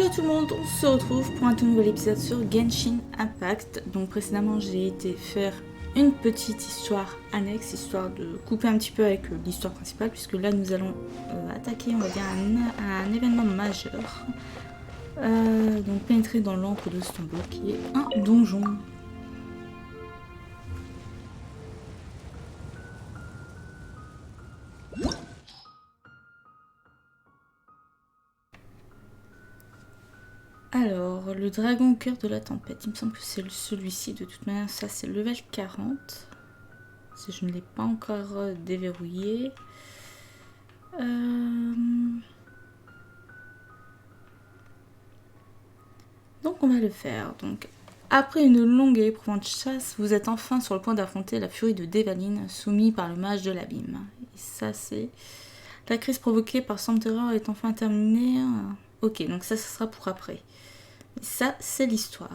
Bonjour tout le monde, on se retrouve pour un tout nouvel épisode sur Genshin Impact. Donc précédemment j'ai été faire une petite histoire annexe, histoire de couper un petit peu avec l'histoire principale, puisque là nous allons attaquer, on va dire, un événement majeur. Donc pénétrer dans l'encre de Stamboul, qui est un donjon. Alors, le dragon au cœur de la tempête, il me semble que c'est celui-ci, de toute manière, ça c'est level 40. Si je ne l'ai pas encore déverrouillé. Donc on va le faire. Donc, après une longue et éprouvante chasse, vous êtes enfin sur le point d'affronter la furie de Dvalin, soumis par le mage de l'abîme. Et ça c'est... La crise provoquée par son terreur est enfin terminée. Ok, donc ça sera pour après. Et ça, c'est l'histoire.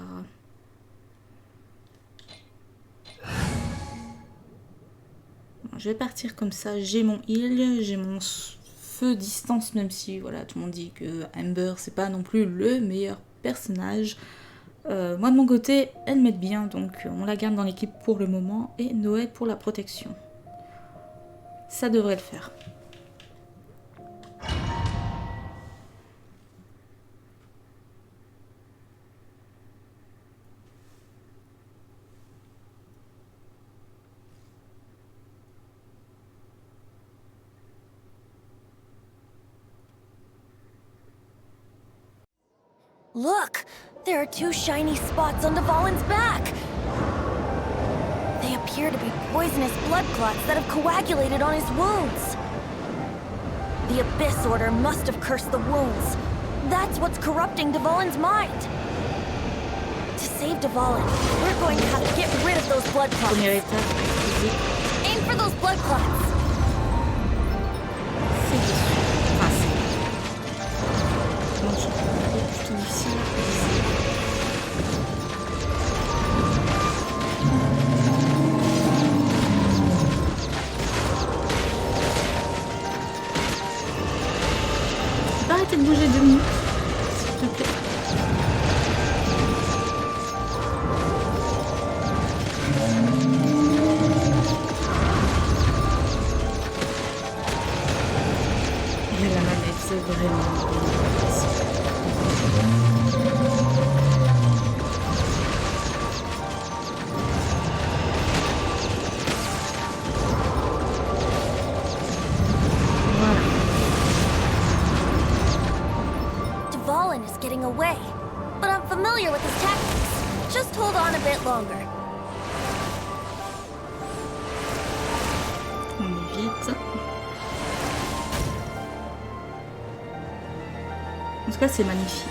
Bon, je vais partir comme ça. J'ai mon heal, j'ai mon feu distance, même si voilà, tout le monde dit que Amber, c'est pas non plus le meilleur personnage. Moi, de mon côté, elle m'aide bien, donc on la garde dans l'équipe pour le moment. Et Noël pour la protection. Ça devrait le faire. Look! There are two shiny spots on Dvalin's back! They appear to be poisonous blood clots that have coagulated on his wounds. The Abyss Order must have cursed the wounds. That's what's corrupting Dvalin's mind. To save Dvalin, we're going to have to get rid of those blood clots. Aim for those blood clots! Arrêtez de bouger 2 minutes, s'il te plaît. Et la manette, c'est vraiment... Away, but I'm familiar with his tactics. Just hold on a bit longer. On évite. En tout cas, c'est magnifique.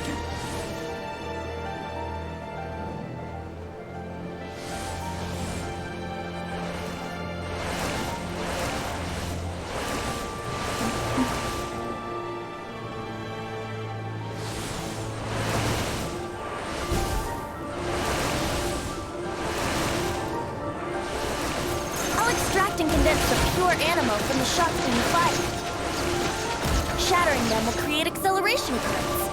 And condense the pure animal from the shots being fired. Shattering them will create acceleration currents.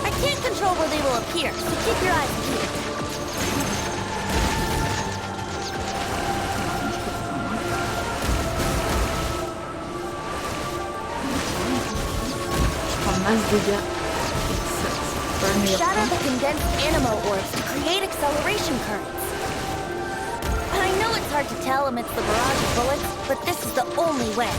I can't control where they will appear, so keep your eyes peeled. Shatter the condensed animal orbs to create acceleration currents. I know it's hard to tell amidst the barrage of bullets, but this is the only way.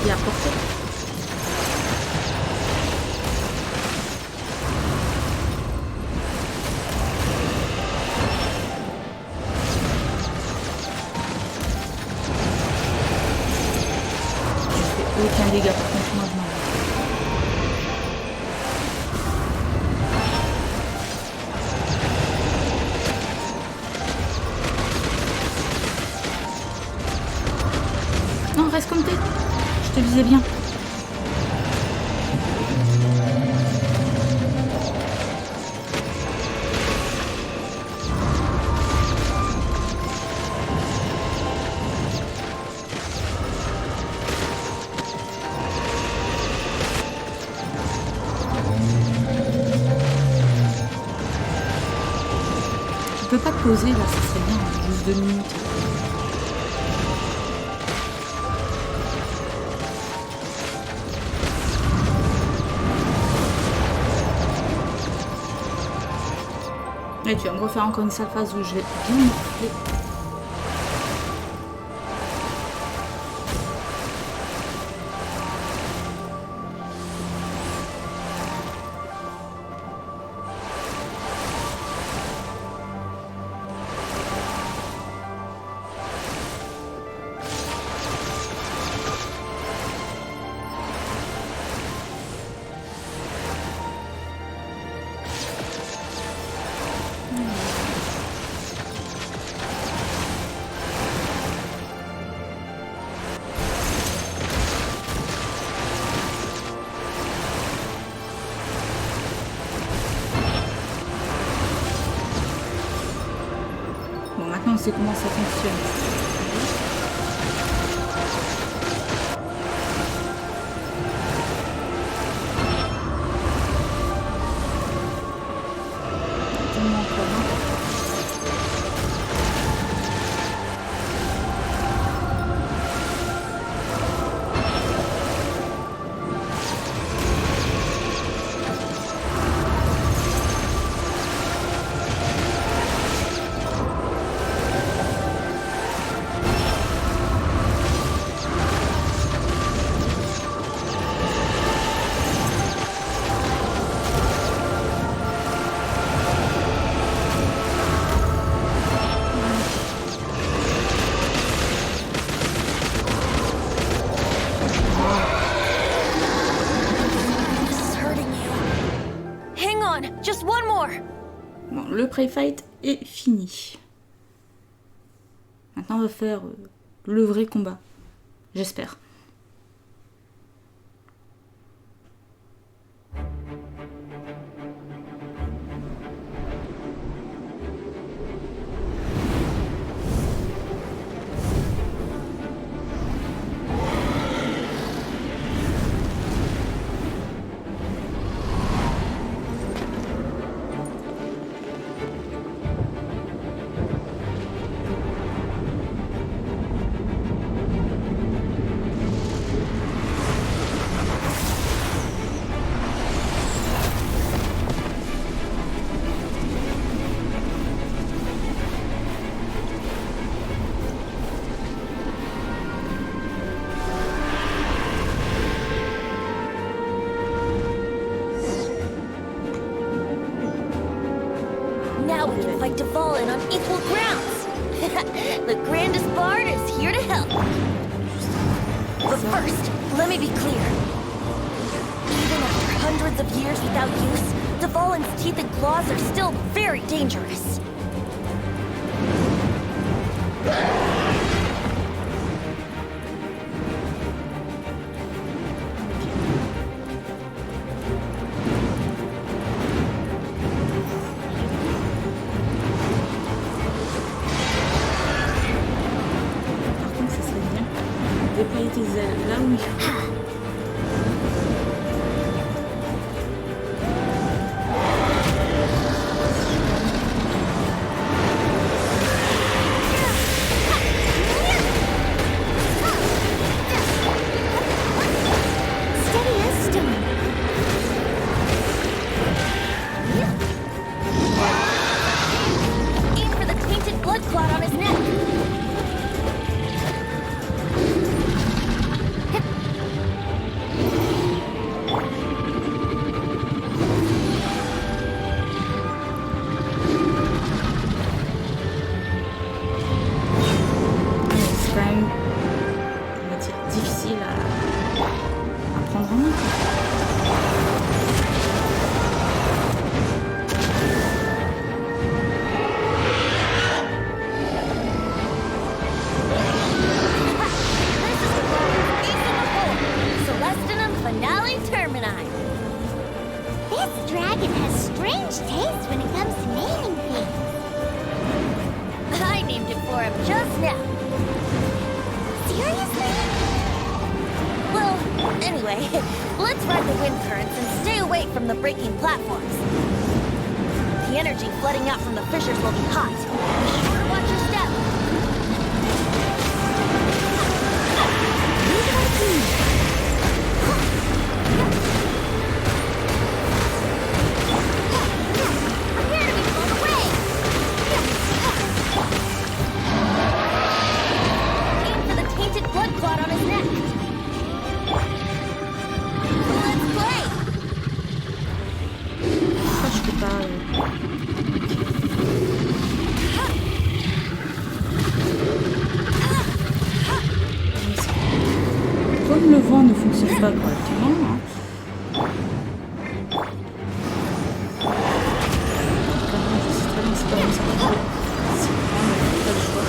Il a apporté. Aucun dégât, par contre, moi je m'en vais. Non, reste comme t'es. Je te visais bien. Tu peux pas te poser là, ça serait bien, juste 2 minutes. Et tu vas me refaire encore une sale phase où je vais bien morfler. On sait comment ça fonctionne. Bon, le pré-fight est fini. Maintenant, on va faire le vrai combat. J'espère. Now we can fight Dvalin on equal grounds. The grandest bard is here to help. But first, let me be clear. Even after hundreds of years without use, Dvalin's teeth and claws are still very dangerous. Déployer tes ailes là où il faut. difficile à prendre en main. This dragon has strange taste when it comes to naming things. I named it for him just now. Seriously? Well, anyway, let's ride the wind currents and stay away from the breaking platforms. The energy flooding out from the fissures will be hot. Be sure to watch your step. Comme le vent ne fonctionne pas correctement, hein. Je sais très bien que c'est pas comme ça. C'est vraiment pas le choix.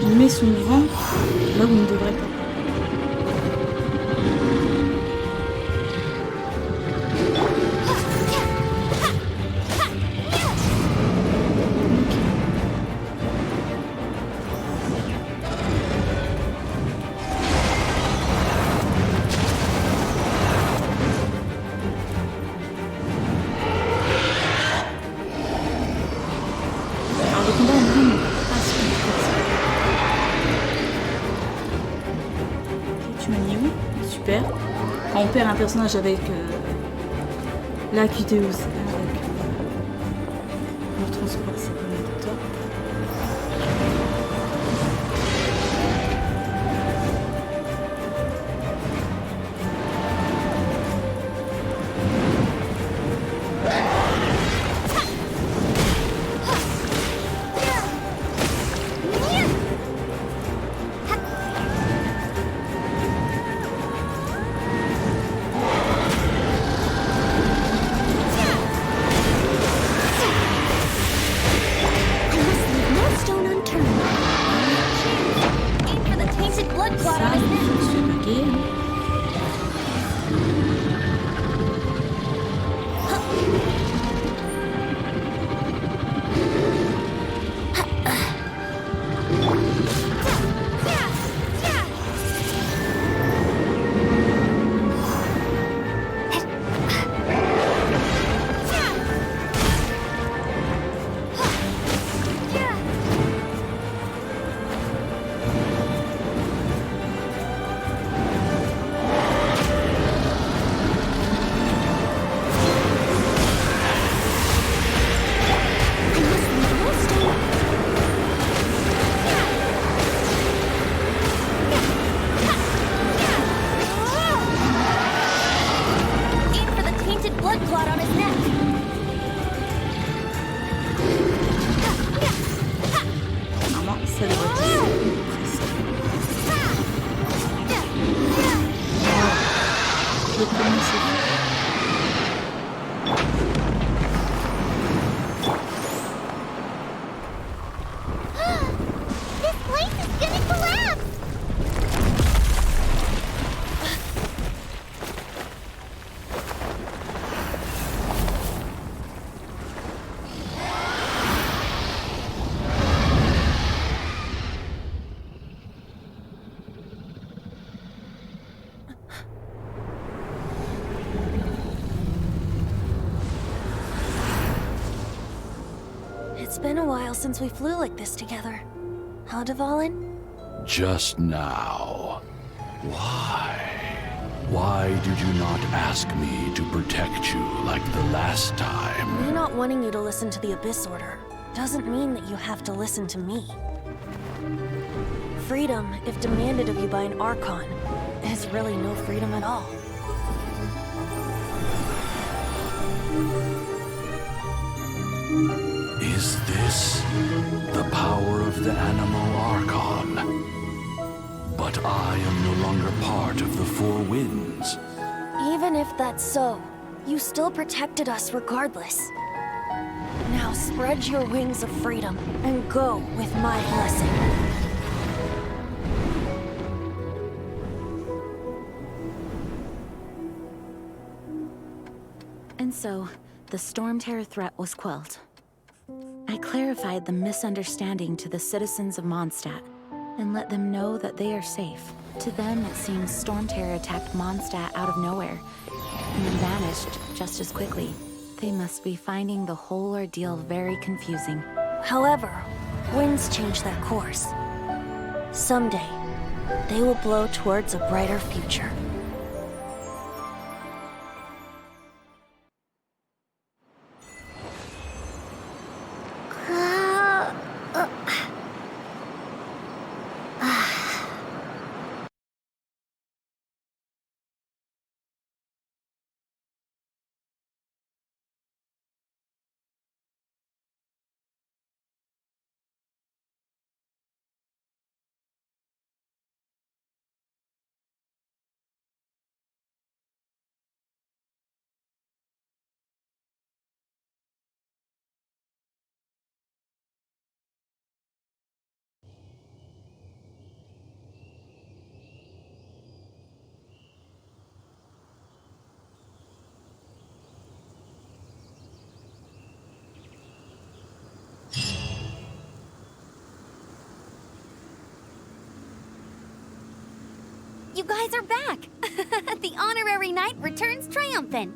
Il met son vent là où il ne devrait pas. Alors le combat en vrai n'est pas si compliqué que ça. Tu m'as mis où? Super. Quand on perd un personnage avec l'acuité aussi, avec le transport, c'est vraiment top. It's been a while since we flew like this together. Huh, Dvalin? Just now. Why? Why did you not ask me to protect you like the last time? We're not wanting you to listen to the Abyss Order. doesn't mean that you have to listen to me. Freedom, if demanded of you by an Archon, is really no freedom at all. Is this the power of the animal Archon? But I am no longer part of the four winds. Even if that's so, you still protected us regardless. Now spread your wings of freedom and go with my blessing. And so, the Storm Terror threat was quelled. I clarified the misunderstanding to the citizens of Mondstadt and let them know that they are safe. To them, it seems Storm Terror attacked Mondstadt out of nowhere and then vanished just as quickly. They must be finding the whole ordeal very confusing. However, winds change their course. Someday, they will blow towards a brighter future. You guys are back! The honorary knight returns triumphant.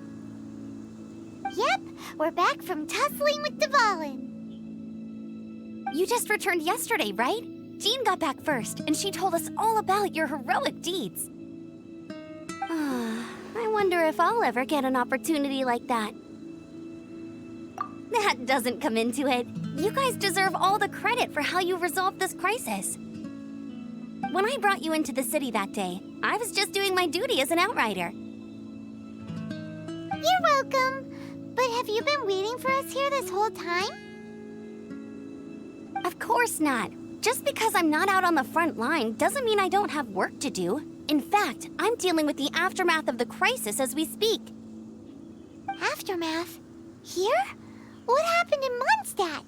Yep, we're back from tussling with Dvalin. You just returned yesterday, right? Jean got back first, and she told us all about your heroic deeds. I wonder if I'll ever get an opportunity like that. That doesn't come into it. You guys deserve all the credit for how you resolved this crisis. When I brought you into the city that day, I was just doing my duty as an outrider. You're welcome. But have you been waiting for us here this whole time? Of course not. Just because I'm not out on the front line doesn't mean I don't have work to do. In fact, I'm dealing with the aftermath of the crisis as we speak. Aftermath? Here? What happened in Mondstadt?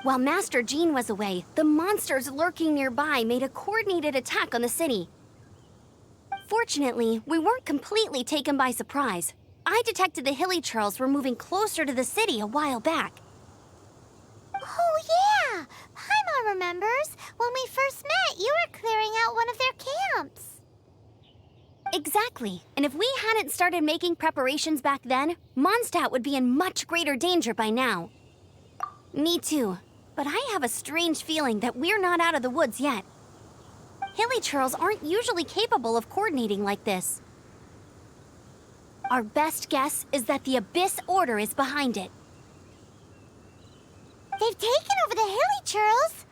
While Master Jean was away, the monsters lurking nearby made a coordinated attack on the city. Fortunately, we weren't completely taken by surprise. I detected the hilly churls were moving closer to the city a while back. Oh yeah! Paimon remembers. When we first met, you were clearing out one of their camps. Exactly. And if we hadn't started making preparations back then, Mondstadt would be in much greater danger by now. Me too. But I have a strange feeling that we're not out of the woods yet. Hilly churls aren't usually capable of coordinating like this. Our best guess is that the Abyss Order is behind it. They've taken over the hilly churls.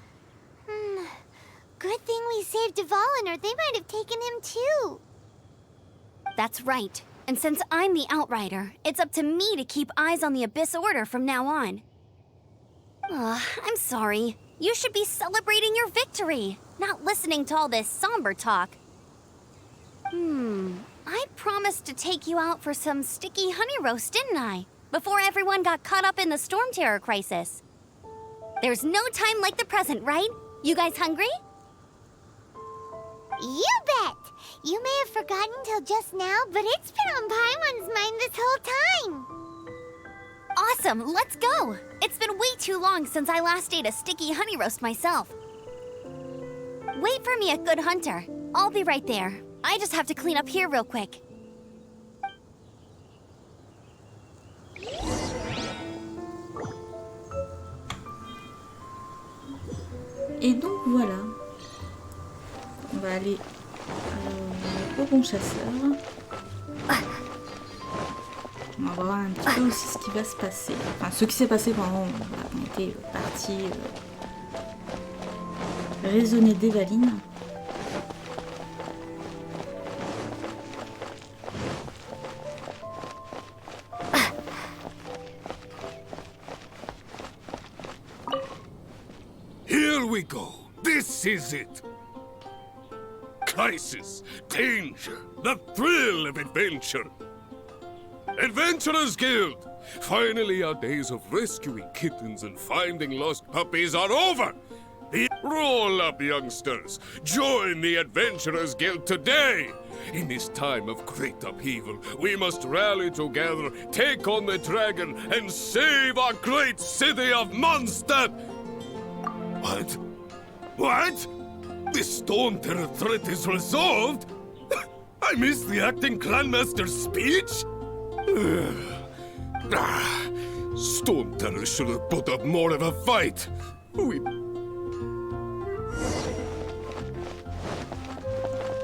Good thing we saved Dvalin, or they might have taken him too. That's right. And since I'm the Outrider, it's up to me to keep eyes on the Abyss Order from now on. I'm sorry. You should be celebrating your victory, not listening to all this somber talk. I promised to take you out for some sticky honey roast, didn't I? Before everyone got caught up in the Storm Terror crisis. There's no time like the present, right? You guys hungry? You bet! You may have forgotten till just now, but it's been on Paimon's mind this whole time. Awesome, let's go! It's been way too long since I last ate a sticky honey roast myself. Wait for me at Good Hunter. I'll be right there. I just have to clean up here real quick. Et donc voilà. On va aller au bon chasseur. On va voir un petit peu aussi ce qui va se passer. Enfin, ce qui s'est passé pendant qu'on était parti raisonner Dvalin. Here we go. This is it. Crisis, danger, the thrill of adventure. Adventurers Guild! Finally, our days of rescuing kittens and finding lost puppies are over! Roll up, youngsters! Join the Adventurers Guild today! In this time of great upheaval, we must rally together, take on the dragon, and save our great city of Mondstadt! What? What? The Stone Terror threat is resolved? I missed the acting clanmaster's speech? Stone Terror should have put up more of a fight.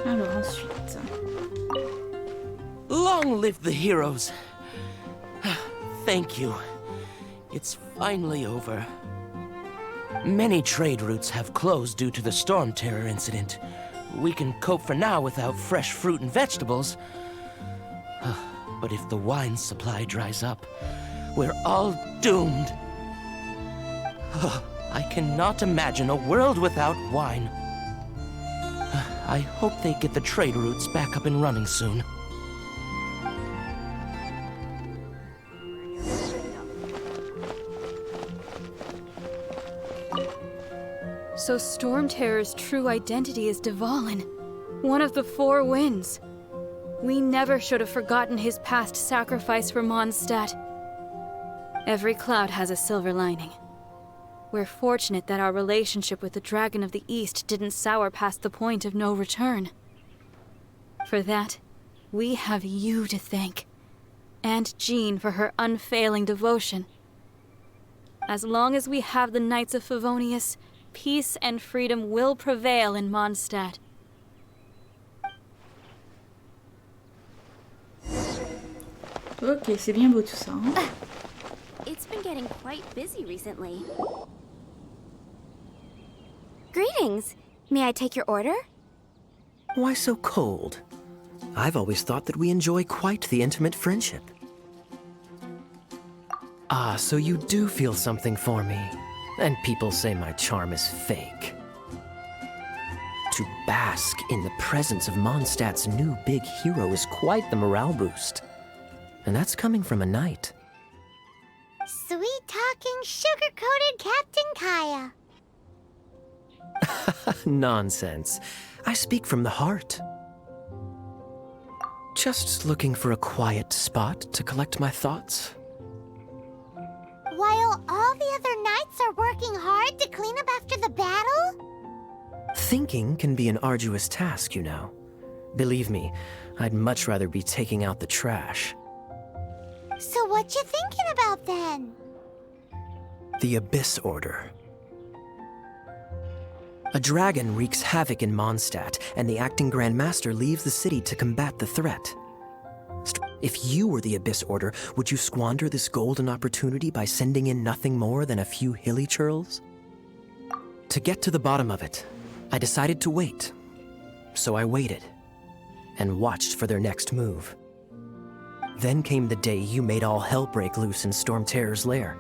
Alors ensuite... Long live the heroes! Thank you. It's finally over. Many trade routes have closed due to the Storm Terror incident. We can cope for now without fresh fruit and vegetables. But if the wine supply dries up, we're all doomed. I cannot imagine a world without wine. I hope they get the trade routes back up and running soon. So Storm Terror's true identity is Dvalin, one of the four winds. We never should have forgotten his past sacrifice for Mondstadt. Every cloud has a silver lining. We're fortunate that our relationship with the Dragon of the East didn't sour past the point of no return. For that, we have you to thank, and Jean for her unfailing devotion. As long as we have the Knights of Favonius, peace and freedom will prevail in Mondstadt. Ok, c'est bien beau tout ça. Hein? It's been getting quite busy recently. Greetings. May I take your order? Why so cold? I've always thought that we enjoy quite the intimate friendship. Ah, so you do feel something for me. And people say my charm is fake. To bask in the presence of Mondstadt's new big hero is quite the morale boost. And that's coming from a knight. Sweet-talking, sugar-coated Captain Kaya. Nonsense. I speak from the heart. Just looking for a quiet spot to collect my thoughts. While all the other knights are working hard to clean up after the battle? Thinking can be an arduous task, you know. Believe me, I'd much rather be taking out the trash. So what you thinking about then? The Abyss Order. A dragon wreaks havoc in Mondstadt, and the acting Grand Master leaves the city to combat the threat. If you were the Abyss Order, would you squander this golden opportunity by sending in nothing more than a few hilly churls? To get to the bottom of it, I decided to wait. So I waited, and watched for their next move. Then came the day you made all hell break loose in Storm Terror's lair,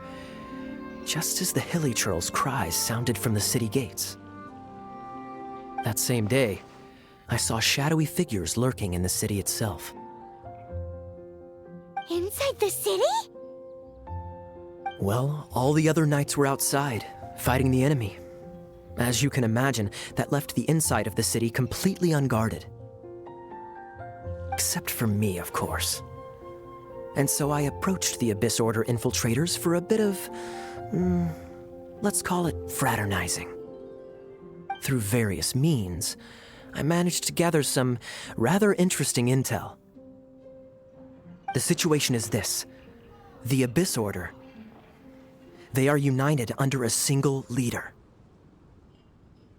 just as the hilly churls' cries sounded from the city gates. That same day, I saw shadowy figures lurking in the city itself. Inside the city? Well, all the other knights were outside, fighting the enemy. As you can imagine, that left the inside of the city completely unguarded. Except for me, of course. And so I approached the Abyss Order infiltrators for a bit of, let's call it fraternizing. Through various means, I managed to gather some rather interesting intel. The situation is this. The Abyss Order. They are united under a single leader.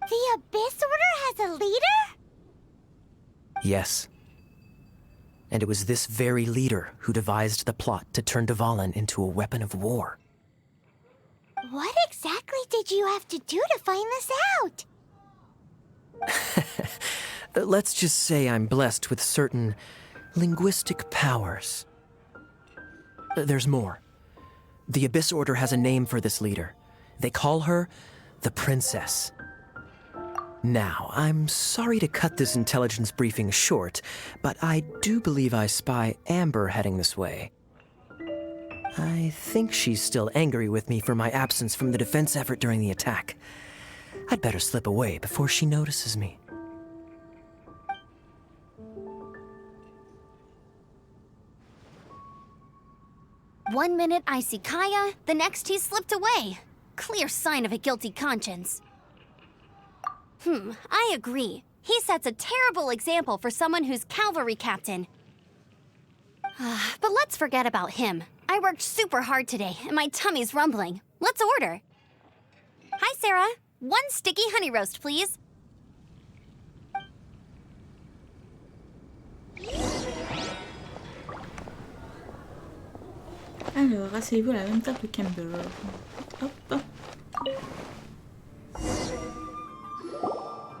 The Abyss Order has a leader? Yes. And it was this very leader who devised the plot to turn Dvalin into a weapon of war. What exactly did you have to do to find this out? Let's just say I'm blessed with certain linguistic powers. There's more. The Abyss Order has a name for this leader. They call her the Princess. Now, I'm sorry to cut this intelligence briefing short, but I do believe I spy Amber heading this way. I think she's still angry with me for my absence from the defense effort during the attack. I'd better slip away before she notices me. One minute I see Kaya, the next he's slipped away. Clear sign of a guilty conscience. I agree. He sets a terrible example for someone who's cavalry captain. But let's forget about him. I worked super hard today, and my tummy's rumbling. Let's order. Hi, Sarah. 1 sticky honey roast, please. Alors, asseyez-vous à la même table qu'Amber. Hop.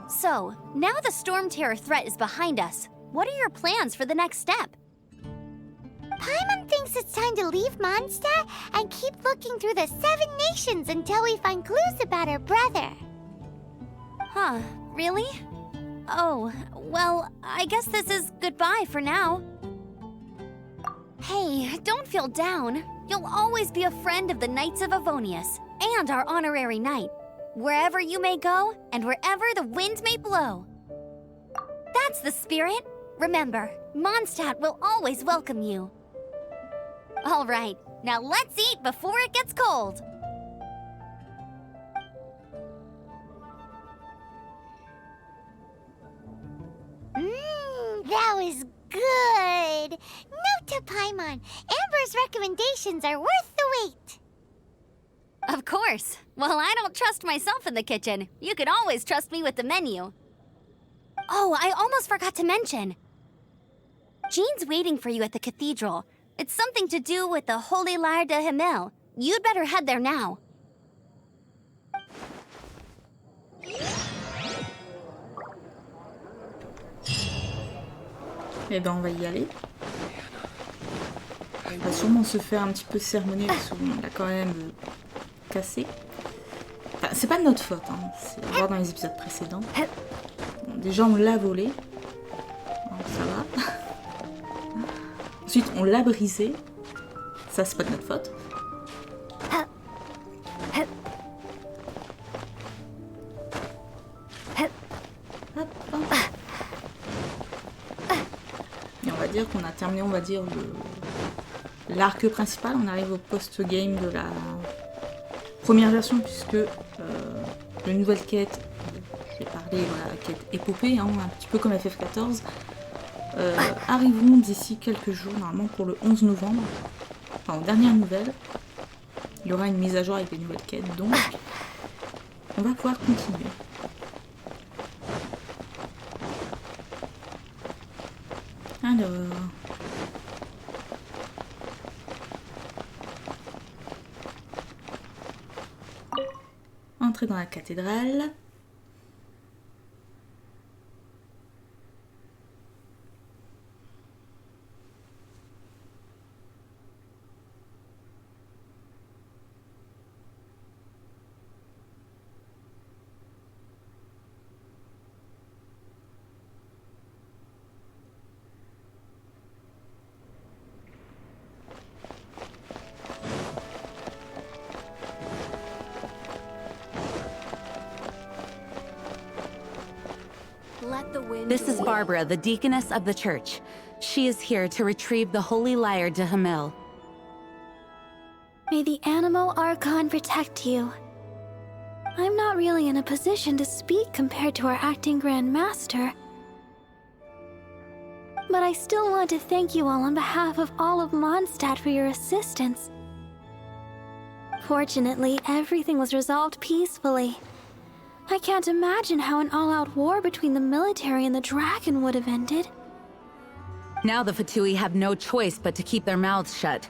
So, now the Storm Terror threat is behind us. What are your plans for the next step? Paimon thinks it's time to leave Mondstadt and keep looking through the 7 nations until we find clues about her brother. Huh, really? Oh, well, I guess this is goodbye for now. Hey, don't feel down. You'll always be a friend of the Knights of Avonius, and our honorary knight. Wherever you may go, and wherever the wind may blow. That's the spirit. Remember, Mondstadt will always welcome you. All right, now let's eat before it gets cold. That was good. Note to Paimon, Amber's recommendations are worth the wait. Of course. Well, I don't trust myself in the kitchen. You can always trust me with the menu. Oh, I almost forgot to mention. Jean's waiting for you at the cathedral. It's something to do with the Holy Lyre de Himmel. You'd better head there now. Eh ben, on va y aller. On va sûrement se faire un petit peu sermonner parce qu'on l'a quand même cassé. Enfin, c'est pas de notre faute, hein. C'est à voir dans les épisodes précédents. Bon, déjà, on l'a volé. Donc, ça va. Ensuite, on l'a brisé. Ça, c'est pas de notre faute. Et on va dire qu'on a terminé, on va dire, l'arc principal. On arrive au post-game de la première version, puisque la nouvelle quête, je vais parler, voilà, quête épopée, hein, un petit peu comme FF14, arriveront d'ici quelques jours, normalement pour le 11 novembre. Enfin, aux dernières nouvelles, il y aura une mise à jour avec des nouvelles quêtes, donc on va pouvoir continuer. Alors... Entrer dans la cathédrale. This is Barbara, the deaconess of the church. She is here to retrieve the Holy Lyre de Himmel. May the Animal Archon protect you. I'm not really in a position to speak compared to our acting Grand Master. But I still want to thank you all on behalf of all of Mondstadt for your assistance. Fortunately, everything was resolved peacefully. I can't imagine how an all-out war between the military and the dragon would have ended. Now the Fatui have no choice but to keep their mouths shut.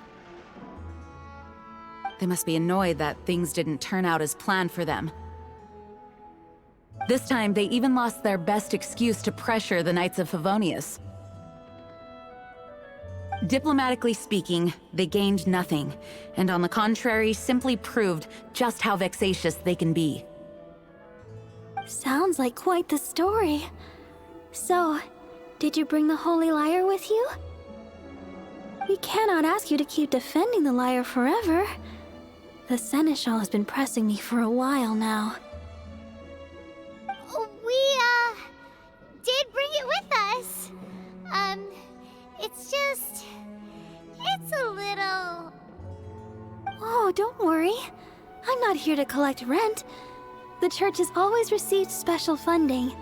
They must be annoyed that things didn't turn out as planned for them. This time, they even lost their best excuse to pressure the Knights of Favonius. Diplomatically speaking, they gained nothing, and on the contrary, simply proved just how vexatious they can be. Sounds like quite the story. So, did you bring the Holy Lyre with you? We cannot ask you to keep defending the lyre forever. The Seneschal has been pressing me for a while now. We, did bring it with us. It's a little... Oh, don't worry. I'm not here to collect rent. The church has always received special funding.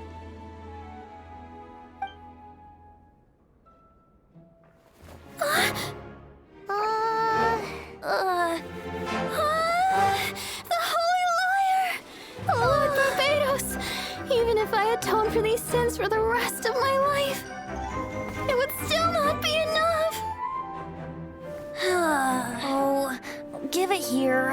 The Holy Lyre! Lord Barbados! Even if I atone for these sins for the rest of my life, it would still not be enough! Oh, give it here.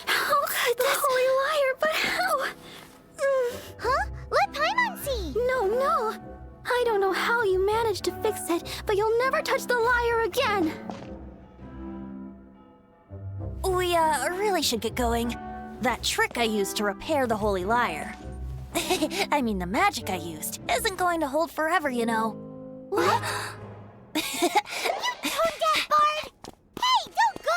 How could the Holy Lyre, but how? Huh? Let Paimon see! No. I don't know how you managed to fix it, but you'll never touch the lyre again! We, really should get going. That trick I used to repair the Holy Lyre. I mean, the magic I used isn't going to hold forever, you know. What? You tone deaf, Bard! Hey, don't go!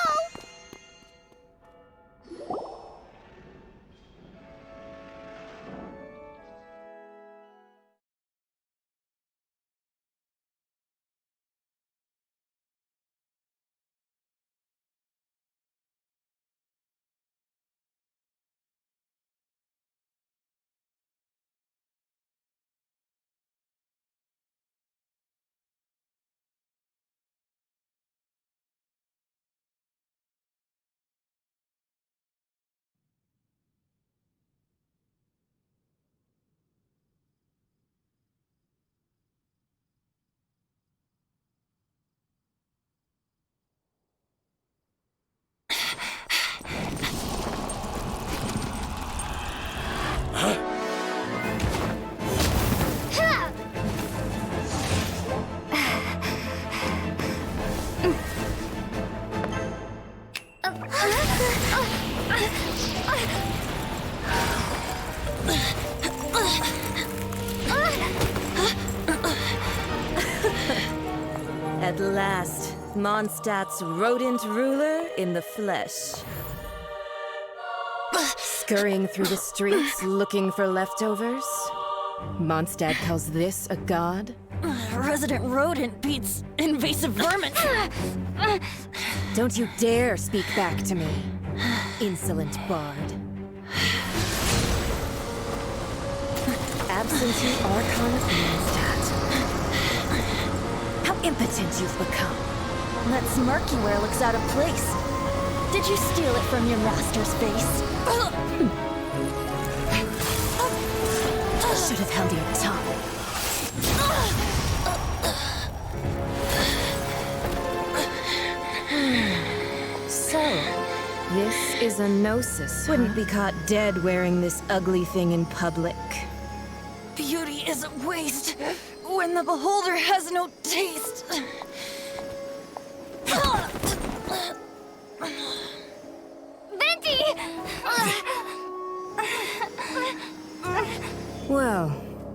At last, Mondstadt's rodent ruler in the flesh. Scurrying through the streets looking for leftovers? Mondstadt calls this a god? Resident rodent beats invasive vermin. Don't you dare speak back to me, insolent bard. Absentee Archon of Mondstadt. How impotent you've become. That smirk you wear looks out of place. Did you steal it from your master's face? Should have held your tongue. So, this is a gnosis. Wouldn't be caught dead wearing this ugly thing in public. Beauty is a waste when the beholder has no taste. Venti! Well,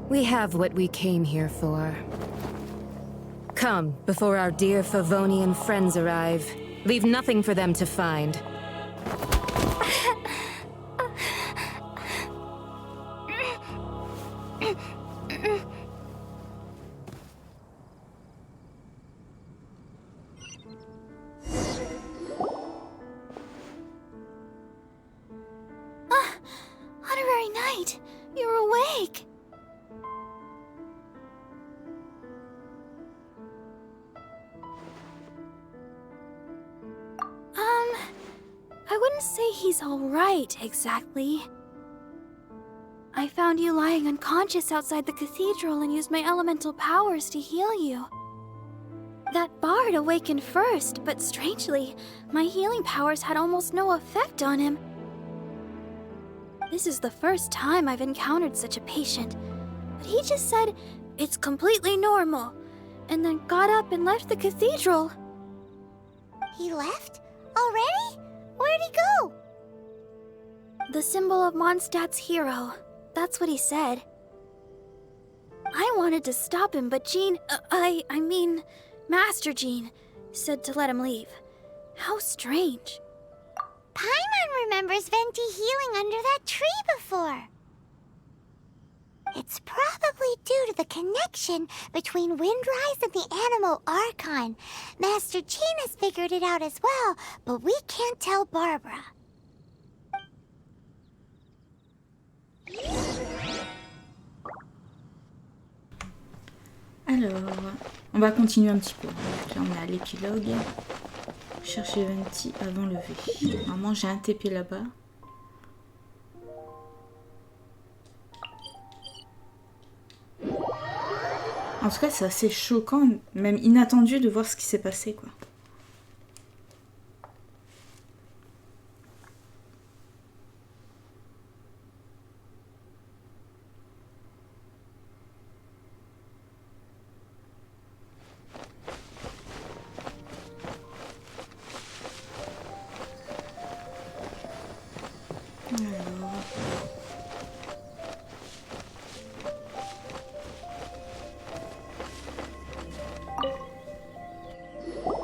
we have what we came here for. Come, before our dear Favonian friends arrive. Leave nothing for them to find. Honorary Knight, you're awake. I wouldn't say he's alright, exactly. I found you lying unconscious outside the cathedral and used my elemental powers to heal you. That bard awakened first, but strangely, my healing powers had almost no effect on him. This is the first time I've encountered such a patient, but he just said, "It's completely normal," and then got up and left the cathedral. He left? Already? Where'd he go? The symbol of Mondstadt's hero. That's what he said. I wanted to stop him, but Jean, Master Jean, said to let him leave. How strange. Paimon remembers Venti healing under that tree before. It's probably due to the connection between Windrise and the animal Archon. Master Jean has figured it out as well, but we can't tell Barbara. Alors, on va continuer un petit peu. Là, on est à l'épilogue. Chercher Venti avant lever. Normalement, j'ai un TP là-bas. En tout cas, c'est assez choquant, même inattendu de voir ce qui s'est passé, quoi.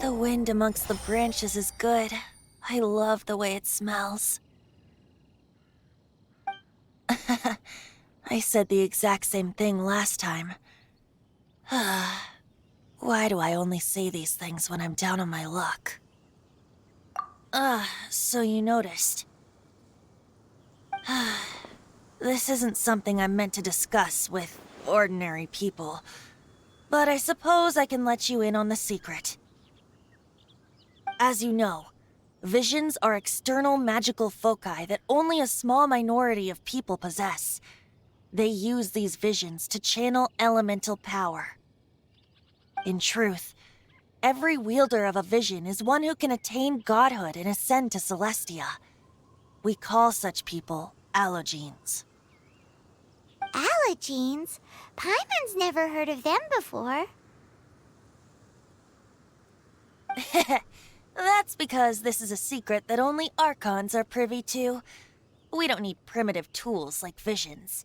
The wind amongst the branches is good. I love the way it smells. I said the exact same thing last time. Why do I only say these things when I'm down on my luck? So you noticed. This isn't something I'm meant to discuss with ordinary people, but I suppose I can let you in on the secret. As you know, visions are external magical foci that only a small minority of people possess. They use these visions to channel elemental power. In truth, every wielder of a vision is one who can attain godhood and ascend to Celestia. We call such people allogenes. Allogenes? Paimon's never heard of them before. That's because this is a secret that only Archons are privy to. We don't need primitive tools like visions.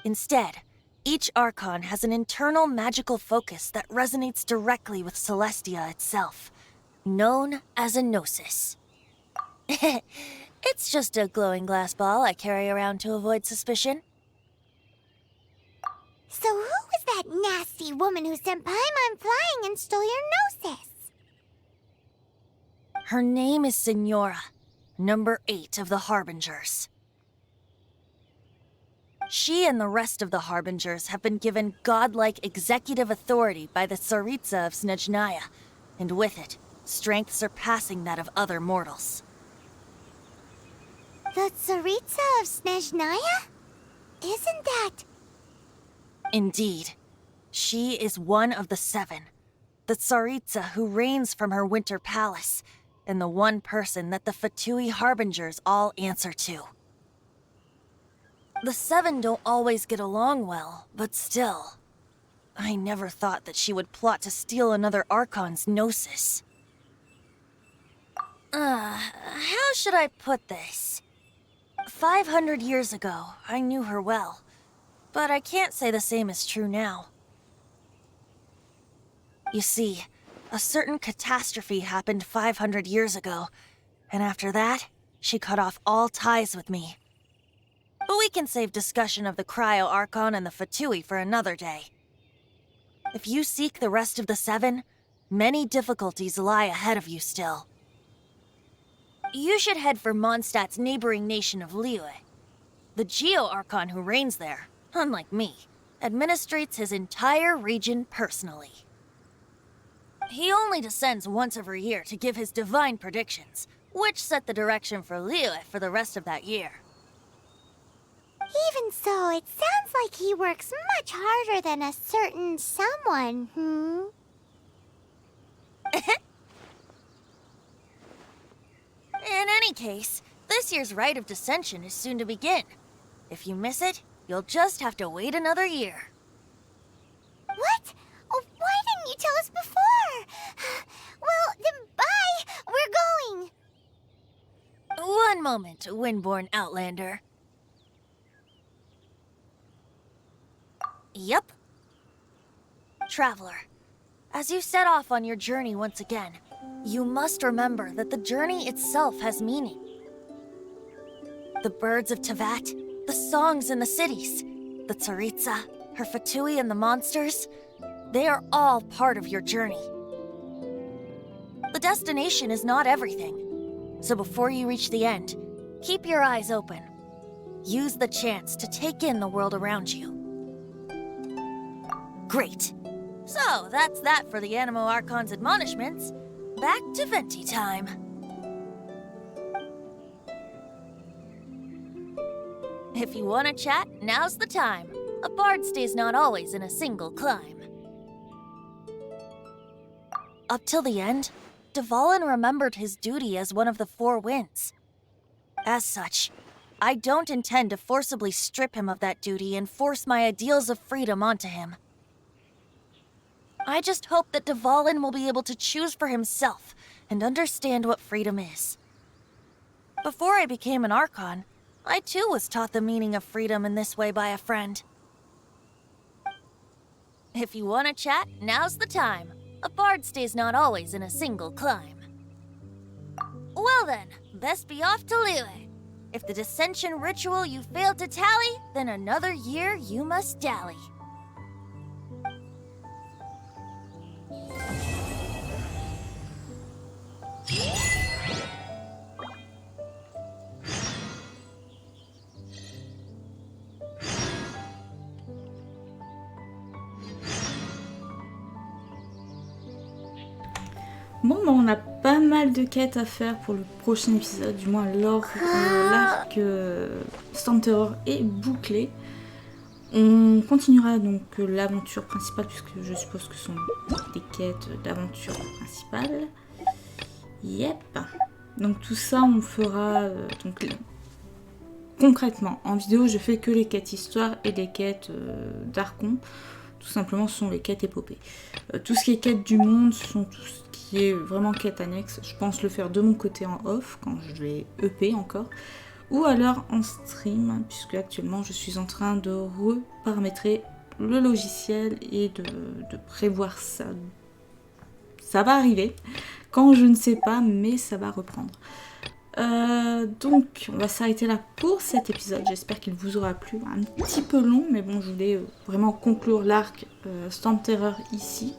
Instead, each Archon has an internal magical focus that resonates directly with Celestia itself, known as a gnosis. It's just a glowing glass ball I carry around to avoid suspicion. So who was that nasty woman who sent Paimon flying and stole your gnosis? Her name is Signora, number 8 of the Harbingers. She and the rest of the Harbingers have been given godlike executive authority by the Tsaritsa of Snezhnaya, and with it, strength surpassing that of other mortals. The Tsaritsa of Snezhnaya? Isn't that... Indeed. She is one of the 7, the Tsaritsa who reigns from her winter palace, and the one person that the Fatui Harbingers all answer to. The 7 don't always get along well, but still. I never thought that she would plot to steal another Archon's gnosis. How should I put this? 500 years ago, I knew her well, but I can't say the same is true now. You see, a certain catastrophe happened 500 years ago, and after that, she cut off all ties with me. But we can save discussion of the Cryo Archon and the Fatui for another day. If you seek the rest of the 7, many difficulties lie ahead of you still. You should head for Mondstadt's neighboring nation of Lieu. The Geo-Archon who reigns there, unlike me, administrates his entire region personally. He only descends once every year to give his divine predictions, which set the direction for lieu for the rest of that year. Even so, it sounds like he works much harder than a certain someone, In any case, this year's rite of dissension is soon to begin. If you miss it, you'll just have to wait another year. What? Oh, why didn't you tell us before? Well, then bye! We're going! One moment, Windborn Outlander. Yep. Traveler, as you set off on your journey once again, you must remember that the journey itself has meaning. The birds of Teyvat, the songs in the cities, the Tsaritsa, her Fatui and the monsters, they are all part of your journey. The destination is not everything, so before you reach the end, keep your eyes open. Use the chance to take in the world around you. Great. So, that's that for the Animo Archon's admonishments. Back to Venti time. If you want to chat, now's the time. A bard stays not always in a single climb. Up till the end, Dvalin remembered his duty as one of the four winds. As such, I don't intend to forcibly strip him of that duty and force my ideals of freedom onto him. I just hope that Dvalin will be able to choose for himself and understand what freedom is. Before I became an Archon, I too was taught the meaning of freedom in this way by a friend. If you want to chat, now's the time. A bard stays not always in a single climb. Well then, best be off to lieu. If the dissension ritual you failed to tally, then another year you must dally. Bon, on a pas mal de quêtes à faire pour le prochain épisode, du moins l'arc Storm Terror est bouclé. On continuera donc l'aventure principale, puisque je suppose que ce sont des quêtes d'aventure principale. Yep. Donc tout ça, on fera... concrètement, en vidéo, je fais que les quêtes histoire et les quêtes d'Archons. Tout simplement, ce sont les quêtes épopées. Tout ce qui est quête du monde, sont tout ce qui est vraiment quête annexe. Je pense le faire de mon côté en off, quand je vais EP encore. Ou alors en stream, puisque actuellement je suis en train de reparamétrer le logiciel et de prévoir ça. Ça va arriver, quand je ne sais pas, mais ça va reprendre. Donc on va s'arrêter là pour cet épisode. J'espère qu'il vous aura plu. Un petit peu long, mais bon, je voulais vraiment conclure l'arc Storm Terror ici.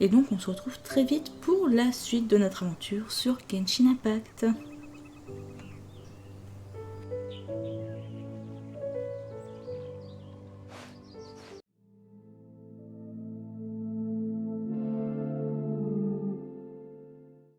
Et donc on se retrouve très vite pour la suite de notre aventure sur Genshin Impact.